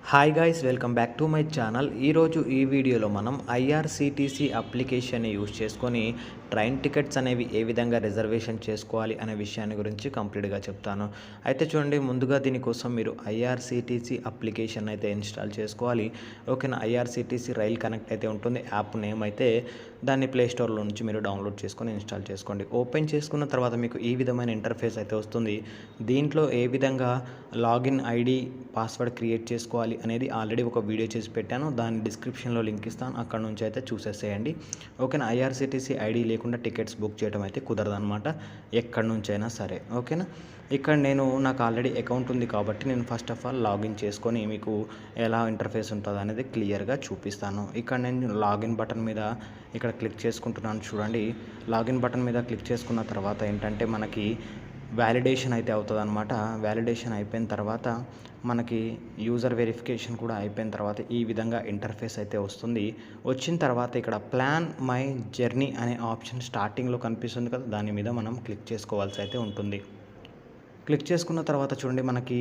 Hi guys, welcome back to my channel. ఈరోజు ఈ వీడియోలో మనం ఐఆర్సిటీసీ అప్లికేషన్ని యూజ్ చేసుకొని ట్రైన్ టికెట్స్ అనేవి ఏ విధంగా రిజర్వేషన్ చేసుకోవాలి అనే విషయాన్ని గురించి కంప్లీట్గా చెప్తాను. అయితే చూడండి, ముందుగా దీనికోసం మీరు ఐఆర్సిటీసీ అప్లికేషన్ అయితే ఇన్స్టాల్ చేసుకోవాలి. ఓకేనా. ఐఆర్సిటీసీ రైల్ కనెక్ట్ అయితే ఉంటుంది, యాప్ నేమ్ అయితే. దాన్ని ప్లే స్టోర్లో నుంచి మీరు డౌన్లోడ్ చేసుకొని ఇన్స్టాల్ చేసుకోండి. ఓపెన్ చేసుకున్న తర్వాత మీకు ఈ విధమైన ఇంటర్ఫేస్ అయితే వస్తుంది. దీంట్లో ఏ విధంగా లాగిన్ ఐడి పాస్వర్డ్ క్రియేట్ చేసుకోవాలి అనేది ఆల్రెడీ ఒక వీడియో చేసి పెట్టాను. దాని డిస్క్రిప్షన్లో లింక్ ఇస్తాను, అక్కడ నుంచి అయితే చూసేసేయండి. ఓకేనా. ఐఆర్సిటీసీ ఐడి లేకుండా టికెట్స్ బుక్ చేయడం అయితే కుదరదనమాట, ఎక్కడి నుంచి అయినా సరే. ఓకేనా. ఇక్కడ నాకు ఆల్రెడీ అకౌంట్ ఉంది కాబట్టి నేను ఫస్ట్ ఆఫ్ ఆల్ లాగిన్ చేసుకొని మీకు ఎలా ఇంటర్ఫేస్ ఉంటుంది అనేది క్లియర్గా చూపిస్తాను. ఇక్కడ నేను లాగిన్ బటన్ మీద ఇక్కడ క్లిక్ చేసుకుంటున్నాను. చూడండి, లాగిన్ బటన్ మీద క్లిక్ చేసుకున్న తర్వాత ఏంటంటే మనకి వ్యాలిడేషన్ అయితే అవుతుంది అనమాట. వ్యాలిడేషన్ అయిపోయిన తర్వాత మనకి యూజర్ వెరిఫికేషన్ కూడా అయిపోయిన తర్వాత ఈ విధంగా ఇంటర్ఫేస్ అయితే వస్తుంది. వచ్చిన తర్వాత ఇక్కడ ప్లాన్ మై జర్నీ అనే ఆప్షన్ స్టార్టింగ్లో కనిపిస్తుంది కదా, దాని మీద మనం క్లిక్ చేసుకోవాల్సి అయితే ఉంటుంది. క్లిక్ చేసుకున్న తర్వాత చూడండి, మనకి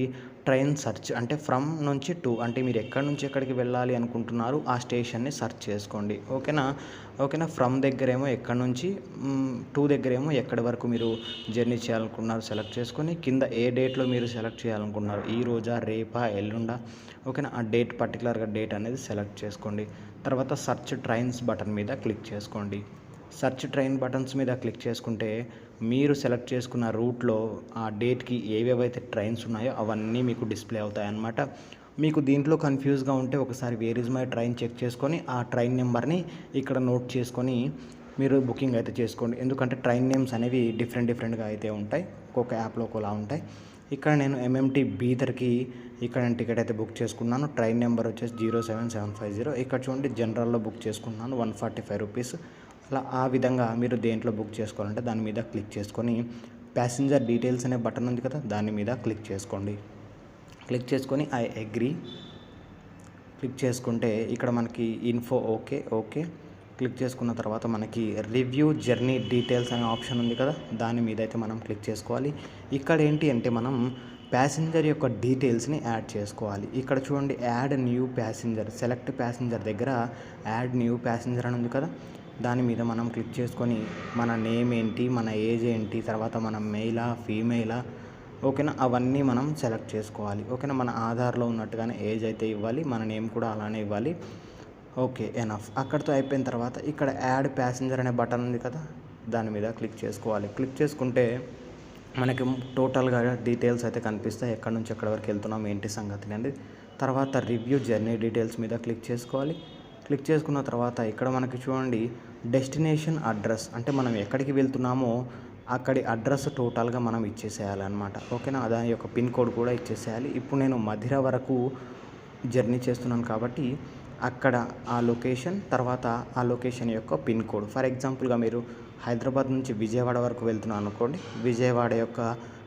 ట్రైన్ సెర్చ్ అంటే ఫ్రమ్ నుంచి టు, అంటే మీరు ఎక్కడి నుంచి ఎక్కడికి వెళ్ళాలి అనుకుంటున్నారు ఆ స్టేషన్ని సెర్చ్ చేసుకోండి. ఓకేనా. ఫ్రమ్ దగ్గరేమో ఎక్కడి నుంచి, టు దగ్గరేమో ఎక్కడి వరకు మీరు జర్నీ చేయాలనుకున్నారు సెలెక్ట్ చేసుకొని, కింద ఏ డేట్లో మీరు సెలెక్ట్ చేయాలనుకున్నారు, ఈ రోజా, రేపా, ఎల్లుండా. ఓకేనా. ఆ డేట్ పర్టికులర్గా డేట్ అనేది సెలెక్ట్ చేసుకోండి. తర్వాత సెర్చ్ ట్రైన్స్ బటన్ మీద క్లిక్ చేసుకోండి. సెర్చ్ ట్రైన్ బటన్స్ మీద క్లిక్ చేసుకుంటే మీరు సెలెక్ట్ చేసుకున్న రూట్లో ఆ డేట్కి ఏవేవైతే ట్రైన్స్ ఉన్నాయో అవన్నీ మీకు డిస్ప్లే అవుతాయి అన్నమాట. మీకు దీంట్లో కన్ఫ్యూజ్గా ఉంటే ఒకసారి వేర్ ఇస్ మై ట్రైన్ చెక్ చేసుకొని ఆ ట్రైన్ నెంబర్ని ఇక్కడ నోట్ చేసుకొని మీరు బుకింగ్ అయితే చేసుకోండి. ఎందుకంటే ట్రైన్ నేమ్స్ అనేవి డిఫరెంట్గా అయితే ఉంటాయి, ఒక్కొక్క యాప్లో ఒకలా ఉంటాయి. ఇక్కడ నేను ఎంఎంటీ బీదర్కి ఇక్కడ నేను టికెట్ అయితే బుక్ చేసుకున్నాను. ట్రైన్ నెంబర్ వచ్చేసి 07750. ఇక్కడ చూడండి, జనరల్లో బుక్ చేసుకున్నాను, 145 రూపీస్. అలా ఆ విధంగా మీరు దేంట్లో బుక్ చేసుకోవాలంటే దాని మీద క్లిక్ చేసుకొని ప్యాసింజర్ డీటెయిల్స్ అనే బటన్ ఉంది కదా, దాని మీద క్లిక్ చేసుకోండి. క్లిక్ చేసుకొని ఐ అగ్రీ క్లిక్ చేసుకుంటే ఇక్కడ మనకి ఇన్ఫో ఓకే క్లిక్ చేసుకున్న తర్వాత మనకి రివ్యూ జర్నీ డీటెయిల్స్ అనే ఆప్షన్ ఉంది కదా, దాని మీద అయితే మనం క్లిక్ చేసుకోవాలి. ఇక్కడ ఏంటి అంటే మనం ప్యాసింజర్ యొక్క డీటెయిల్స్ని యాడ్ చేసుకోవాలి. ఇక్కడ చూడండి, add new passenger, select passenger దగ్గర యాడ్ న్యూ ప్యాసింజర్ అని ఉంది కదా, దాని మీద మనం క్లిక్ చేసుకొని మన నేమ్ ఏంటి, మన ఏజ్ ఏంటి, తర్వాత మనం మెయిలా ఫీమేలా, ఓకేనా, అవన్నీ మనం సెలెక్ట్ చేసుకోవాలి. ఓకేనా. మన ఆధార్లో ఉన్నట్టుగానే ఏజ్ అయితే ఇవ్వాలి, మన నేమ్ కూడా అలానే ఇవ్వాలి. Okay, enough. అక్కడితో అయిపోయిన తర్వాత ఇక్కడ యాడ్ ప్యాసింజర్ అనే బటన్ ఉంది కదా, దాని మీద క్లిక్ చేసుకోవాలి. క్లిక్ చేసుకుంటే మనకి టోటల్గా డీటెయిల్స్ అయితే కనిపిస్తాయి, ఎక్కడి నుంచి ఎక్కడి వరకు వెళ్తున్నాం ఏంటి సంగతి అండి. తర్వాత రివ్యూ జర్నీ డీటెయిల్స్ మీద క్లిక్ చేసుకోవాలి. క్లిక్ చేసుకున్న తర్వాత ఇక్కడ మనకి చూడండి, డెస్టినేషన్ అడ్రస్, అంటే మనం ఎక్కడికి వెళ్తున్నామో అక్కడి అడ్రస్ టోటల్గా మనం ఇచ్చేసేయాలన్నమాట. ఓకేనా. దాని యొక్క పిన్ కోడ్ కూడా ఇచ్చేసేయాలి. ఇప్పుడు నేను మధిర వరకు జర్నీ చేస్తున్నాను కాబట్టి అక్కడ ఆ లొకేషన్, తర్వాత ఆ లొకేషన్ యొక్క పిన్ కోడ్. ఫర్ ఎగ్జాంపుల్గా మీరు హైదరాబాద్ నుంచి విజయవాడ వరకు వెళ్తున్నాను అనుకోండి, విజయవాడ యొక్క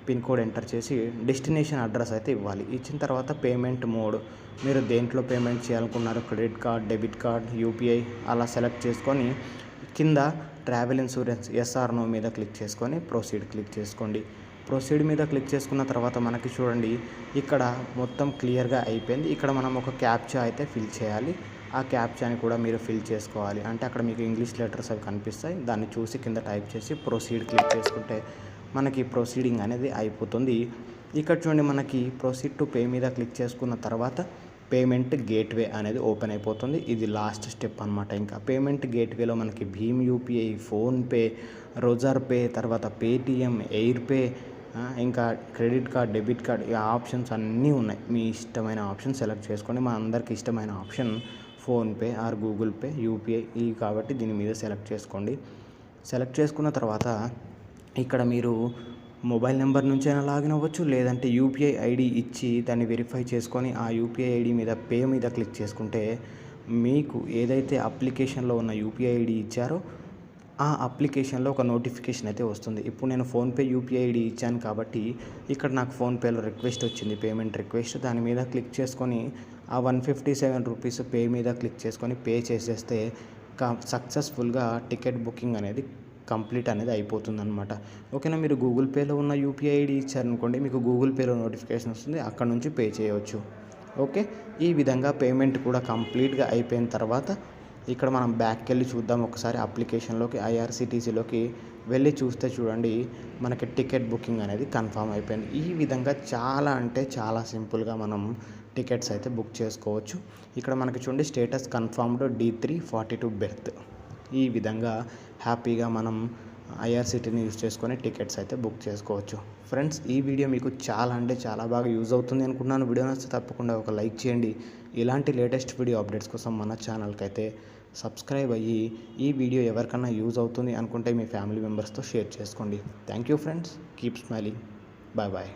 పిన్ కోడ్ ఎంటర్ చేసి డెస్టినేషన్ అడ్రస్ అయితే ఇవ్వాలి. ఇచ్చిన తర్వాత పేమెంట్ మోడ్, మీరు దేంట్లో పేమెంట్ చేయాలనుకున్నారు, credit card, debit card, UPI అలా సెలెక్ట్ చేసుకొని కింద ట్రావెల్ ఇన్సూరెన్స్ ఎస్ఆర్ నో మీద క్లిక్ చేసుకొని ప్రొసీడ్ క్లిక్ చేసుకోండి. ప్రొసీడ్ మీద క్లిక్ చేసుకున్న తర్వాత మనకి చూడండి, ఇక్కడ మొత్తం క్లియర్గా అయిపోయింది. ఇక్కడ మనం ఒక క్యాప్చా అయితే ఫిల్ చేయాలి. ఆ క్యాప్చాని కూడా మీరు ఫిల్ చేసుకోవాలి. అంటే అక్కడ మీకు ఇంగ్లీష్ లెటర్స్ అవి కనిపిస్తాయి, దాన్ని చూసి కింద టైప్ చేసి ప్రొసీడ్ క్లిక్ చేసుకుంటే మనకి ప్రొసీడింగ్ అనేది అయిపోతుంది. ఇక్కడ చూడండి, మనకి ప్రొసీడ్ టు పే మీద క్లిక్ చేసుకున్న తర్వాత పేమెంట్ గేట్వే అనేది ఓపెన్ అయిపోతుంది. ఇది లాస్ట్ స్టెప్ అనమాట. ఇంకా పేమెంట్ గేట్వేలో మనకి భీమ్ యూపీఐ, ఫోన్పే, రోజర్ పే, తర్వాత పేటిఎం, ఎయిర్ పే, ఇంకా క్రెడిట్ కార్డ్, డెబిట్ కార్డ్, ఈ ఆప్షన్స్ అన్నీ ఉన్నాయి. మీ ఇష్టమైన ఆప్షన్ సెలెక్ట్ చేసుకోండి. మా అందరికి ఇష్టమైన option PhonePe are Google pay, UPI ఇవి కాబట్టి దీని మీద సెలెక్ట్ చేసుకోండి. సెలెక్ట్ చేసుకున్న తర్వాత ఇక్కడ మీరు మొబైల్ నెంబర్ నుంచి అయినా లాగిన్ అవ్వచ్చు, లేదంటే యూపీఐ ఐడి ఇచ్చి దాన్ని వెరిఫై చేసుకొని ఆ యూపీఐ ఐడి మీద పే మీద క్లిక్ చేసుకుంటే మీకు ఏదైతే అప్లికేషన్లో ఉన్న యూపీఐ ఐడి ఇచ్చారో ఆ అప్లికేషన్లో ఒక నోటిఫికేషన్ అయితే వస్తుంది. ఇప్పుడు నేను ఫోన్పే యూపీఐ ఐడి ఇచ్చాను కాబట్టి ఇక్కడ నాకు ఫోన్పేలో రిక్వెస్ట్ వచ్చింది, పేమెంట్ రిక్వెస్ట్. దాని మీద క్లిక్ చేసుకొని ఆ 157 రూపీస్ పే మీద క్లిక్ చేసుకొని పే చేసేస్తే సక్సెస్ఫుల్గా టికెట్ బుకింగ్ అనేది కంప్లీట్ అనేది అయిపోతుంది అనమాట. ఓకేనా. మీరు గూగుల్ పేలో ఉన్న యూపీఐ ఐడి ఇచ్చారనుకోండి, మీకు గూగుల్ పేలో నోటిఫికేషన్ వస్తుంది, అక్కడ నుంచి పే చేయవచ్చు. ఓకే, ఈ విధంగా పేమెంట్ కూడా కంప్లీట్గా అయిపోయిన తర్వాత ఇక్కడ మనం బ్యాక్కి వెళ్ళి చూద్దాం. ఒకసారి అప్లికేషన్లోకి ఐఆర్సిటీసీలోకి వెళ్ళి చూస్తే చూడండి, మనకి టికెట్ బుకింగ్ అనేది కన్ఫామ్ అయిపోయింది. ఈ విధంగా చాలా అంటే చాలా సింపుల్గా మనం టికెట్స్ అయితే బుక్ చేసుకోవచ్చు. ఇక్కడ మనకి చూడండి స్టేటస్ కన్ఫర్మ్డ్ D3 42 బెర్త్. ఈ విధంగా హ్యాపీగా మనం ఐఆర్సిటీని యూజ్ చేసుకొని టికెట్స్ అయితే బుక్ చేసుకోవచ్చు. ఫ్రెండ్స్, ఈ వీడియో మీకు చాలా అంటే చాలా బాగా యూజ్ అవుతుంది అనుకుంటున్నాను. వీడియో నచ్చితే తప్పకుండా ఒక లైక్ చేయండి. ఇలాంటి లేటెస్ట్ వీడియో అప్డేట్స్ కోసం మన ఛానల్కి అయితే సబ్స్క్రైబ్ అయ్యి ఈ వీడియో ఎవరికన్నా యూజ్ అవుతుంది అనుకుంటే మీ ఫ్యామిలీ మెంబర్స్తో షేర్ చేసుకోండి. Thank you friends, keep smiling, bye bye.